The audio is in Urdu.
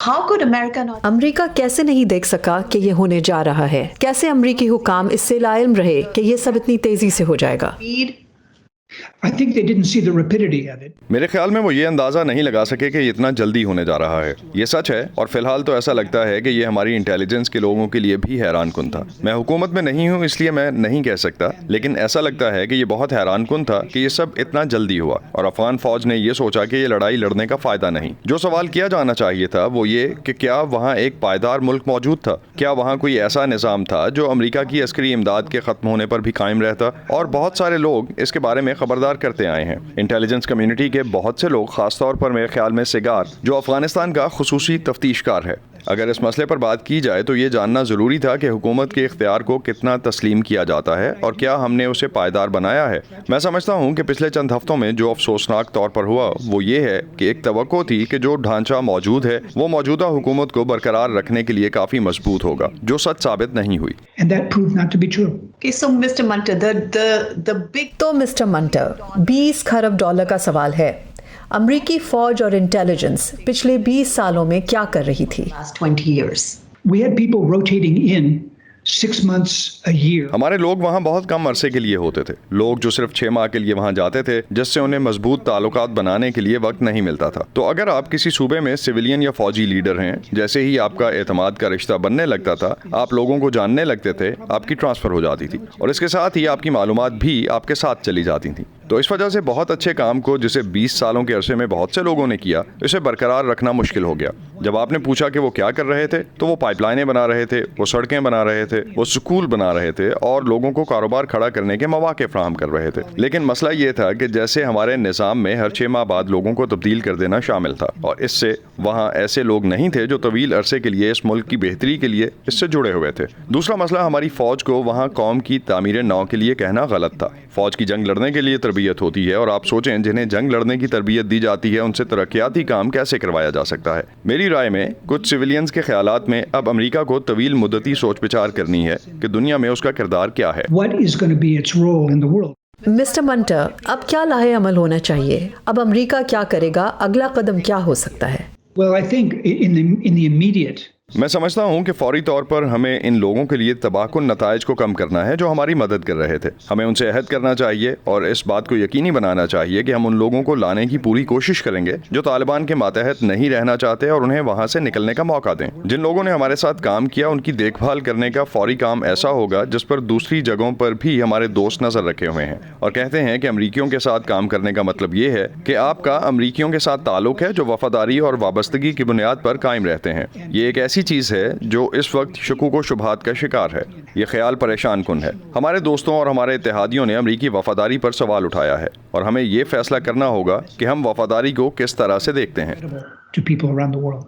How could America not? امریکہ کیسے نہیں دیکھ سکا کہ یہ ہونے جا رہا ہے؟ کیسے امریکی حکام اس سے لا علم رہے کہ یہ سب اتنی تیزی سے ہو جائے گا؟ I think they didn't see the rapidity of it. میرے خیال میں وہ یہ اندازہ نہیں لگا سکے کہ یہ اتنا جلدی ہونے جا رہا ہے. یہ سچ ہے اور فی الحال تو ایسا لگتا ہے کہ یہ ہماری انٹیلیجنس کے لوگوں کے لیے بھی حیران کن تھا. میں حکومت میں نہیں ہوں اس لیے میں نہیں کہہ سکتا، لیکن ایسا لگتا ہے کہ یہ بہت حیران کن تھا کہ یہ سب اتنا جلدی ہوا اور افغان فوج نے یہ سوچا کہ یہ لڑائی لڑنے کا فائدہ نہیں. جو سوال کیا جانا چاہیے تھا وہ یہ کہ کیا وہاں ایک پائیدار ملک موجود تھا؟ کیا وہاں کوئی ایسا نظام تھا جو امریکہ کی عسکری امداد کے ختم ہونے پر بھی قائم رہتا؟ اور بہت سارے لوگ اس کے بارے میں خبردار کرتے آئے ہیں. انٹیلیجنس کمیونٹی کے بہت سے لوگ، خاص طور پر میرے خیال میں سگار جو افغانستان کا خصوصی تفتیش کار ہے. اگر اس مسئلے پر بات کی جائے تو یہ جاننا ضروری تھا کہ حکومت کے اختیار کو کتنا تسلیم کیا جاتا ہے اور کیا ہم نے اسے پائیدار بنایا ہے. میں سمجھتا ہوں کہ پچھلے چند ہفتوں میں جو افسوسناک طور پر ہوا وہ یہ ہے کہ ایک توقع تھی کہ جو ڈھانچہ موجود ہے وہ موجودہ حکومت کو برقرار رکھنے کے لیے کافی مضبوط ہوگا، جو سچ ثابت نہیں ہوئی. And that proved not to be true. Okay, so Mr. Munter, the big تو مسٹر منٹر، 20 کھرب ڈالر کا سوال ہے. امریکی فوج اور انٹیلیجنس پچھلے 20 سالوں میں کیا کر رہی تھی؟ last 20 years. We had people rotating in 6 months a year. ہمارے لوگ وہاں بہت کم عرصے کے لیے ہوتے تھے، لوگ جو صرف 6 ماہ کے لیے وہاں جاتے تھے جس سے انہیں مضبوط تعلقات بنانے کے لیے وقت نہیں ملتا تھا. تو اگر آپ کسی صوبے میں سویلین یا فوجی لیڈر ہیں، جیسے ہی آپ کا اعتماد کا رشتہ بننے لگتا تھا، آپ لوگوں کو جاننے لگتے تھے، آپ کی ٹرانسفر ہو جاتی تھی اور اس کے ساتھ ہی آپ کی معلومات بھی آپ کے ساتھ چلی جاتی تھیں. تو اس وجہ سے بہت اچھے کام کو جسے 20 سالوں کے عرصے میں بہت سے لوگوں نے کیا، اسے برقرار رکھنا مشکل ہو گیا. جب آپ نے پوچھا کہ وہ کیا کر رہے تھے تو وہ پائپ لائنیں بنا رہے تھے، وہ سڑکیں بنا رہے تھے، وہ سکول بنا رہے تھے اور لوگوں کو کاروبار کھڑا کرنے کے مواقع فراہم کر رہے تھے. لیکن مسئلہ یہ تھا کہ جیسے ہمارے نظام میں ہر 6 ماہ بعد لوگوں کو تبدیل کر دینا شامل تھا، اور اس سے وہاں ایسے لوگ نہیں تھے جو طویل عرصے کے لیے اس ملک کی بہتری کے لیے اس سے جڑے ہوئے تھے. دوسرا مسئلہ ہماری فوج کو وہاں قوم کی تعمیر نو کے لیے کہنا غلط تھا. فوج کی جنگ لڑنے کے لیے تربیت ہوتی ہے اور آپ سوچیں جنہیں جنگ لڑنے کی تربیت دی جاتی ہے ان سے ترقیاتی کام کیسے کروایا جا سکتا ہے. میری رائے میں کچھ سویلینز کے خیالات میں اب امریکہ کو طویل مدتی سوچ بچار کرنی ہے کہ دنیا میں اس کا کردار کیا ہے. What is going to be its role in the world? Mister Minter, اب کیا لاہے عمل ہونا چاہیے؟ اب امریکہ کیا کرے گا؟ اگلا قدم کیا ہو سکتا ہے؟ Well, I think in the immediate, میں سمجھتا ہوں کہ فوری طور پر ہمیں ان لوگوں کے لیے تباہ کن نتائج کو کم کرنا ہے جو ہماری مدد کر رہے تھے. ہمیں ان سے عہد کرنا چاہیے اور اس بات کو یقینی بنانا چاہیے کہ ہم ان لوگوں کو لانے کی پوری کوشش کریں گے جو طالبان کے ماتحت نہیں رہنا چاہتے اور انہیں وہاں سے نکلنے کا موقع دیں. جن لوگوں نے ہمارے ساتھ کام کیا ان کی دیکھ بھال کرنے کا فوری کام ایسا ہوگا جس پر دوسری جگہوں پر بھی ہمارے دوست نظر رکھے ہوئے ہیں اور کہتے ہیں کہ امریکیوں کے ساتھ کام کرنے کا مطلب یہ ہے کہ آپ کا امریکیوں کے ساتھ تعلق ہے جو وفاداری اور وابستگی کی بنیاد پر قائم رہتے ہیں. یہ ایک ایسی چیز ہے جو اس وقت شکوک و شبہات کا شکار ہے. یہ خیال پریشان کن ہے. ہمارے دوستوں اور ہمارے اتحادیوں نے امریکی وفاداری پر سوال اٹھایا ہے اور ہمیں یہ فیصلہ کرنا ہوگا کہ ہم وفاداری کو کس طرح سے دیکھتے ہیں. to people around the world.